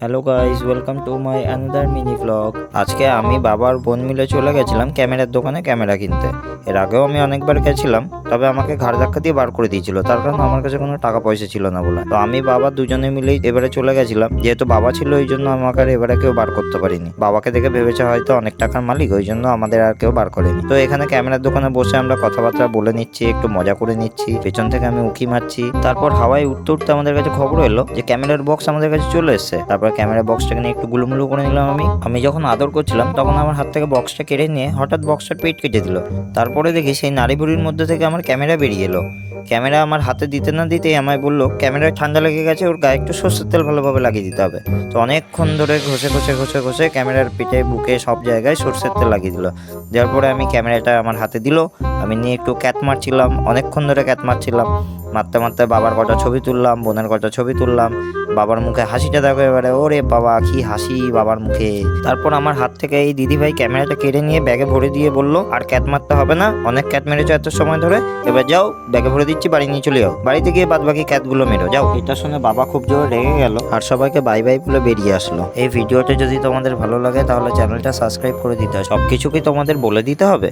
Hello guys, welcome to my another mini blog. আজকে আমি বাবার বোন মিলে চলে গেছিলাম ক্যামেরার দোকানে ক্যামেরা কিনতে। এর আগেও আমি অনেকবার গেছিলাম, তবে আমাকে ঘাড় ধাক্কা দিয়ে বার করে দিয়েছিল, তার কারণ আমার কাছে কোনো টাকা পয়সা ছিল না বলে। তো আমি বাবা দুজনে মিলেই এবারে চলে গেছিলাম। যেহেতু বাবা ছিল ওই জন্য আমাকে আর এবারে কেউ বার করতে পারিনি। বাবাকে দেখে ভেবেছে হয়তো অনেক টাকার মালিক, ওই জন্য আমাদের আর কেউ বার করেনি। তো এখানে ক্যামেরার দোকানে বসে আমরা কথাবার্তা বলে নিচ্ছি, একটু মজা করে নিচ্ছি, পেছন থেকে আমি উকি মারছি। তারপর হাওয়ায় উঠতে উঠতে আমাদের কাছে খবর এলো যে ক্যামেরার বক্স আমাদের কাছে চলে এসেছে। তারপর ক্যামেরা বক্সটাকে নিয়ে একটু গুলুমুলু করে নিলাম। আমি যখন আদর করছিলাম তখন আমার হাত থেকে বক্সটা কেড়ে নিয়ে হঠাৎ বক্সটার পেট কেটে দিল। তারপরে দেখি সেই নাড়ি ভুড়ির মধ্যে থেকে আমার ক্যামেরা বেরিয়ে এলো। ক্যামেরা আমার হাতে দিতে না দিতেই আমায় বললো ক্যামেরায় ঠান্ডা লেগে গেছে, ওর গায়ে একটু সর্ষের তেল ভালোভাবে লাগিয়ে দিতে হবে। তো অনেকক্ষণ ধরে ঘষে ক্যামেরার পিঠে বুকে সব জায়গায় সর্ষের তেল লাগিয়ে দিল। দেওয়ার পরে আমি ক্যামেরাটা আমার হাতে দিল, আমি নিয়ে একটু ক্যাত মারছিলাম, অনেকক্ষণ ধরে ক্যাত মারছিলাম। মারতে মারতে বাবার কটা ছবি তুললাম, বোনের কটা ছবি তুললাম। বাবার মুখে হাসিটা দেখো এবারে, ওরে বাবা কি হাসি বাবার মুখে। তারপর আমার হাত থেকে এই দিদিভাই ক্যামেরাটা কেড়ে নিয়ে ব্যাগে ভরে দিয়ে বললো আর ক্যাত মারতে হবে না, অনেক ক্যাত মেরেছো এত সময় ধরে, এবার যাও ব্যাগে ভরে দিচ্ছি, বাড়ি নিয়ে চলে যাও, বাড়িতে গিয়ে বাদ বাকি ক্যাতগুলো মেরো যাও। এটা শুনে বাবা খুব জোরে রেগে গেল আর সবাইকে বাই বাই বলে বেরিয়ে আসলো। এই ভিডিওটা যদি তোমাদের ভালো লাগে তাহলে চ্যানেলটা সাবস্ক্রাইব করে দিতে হবে। সবকিছু কি তোমাদের বলে দিতে হবে?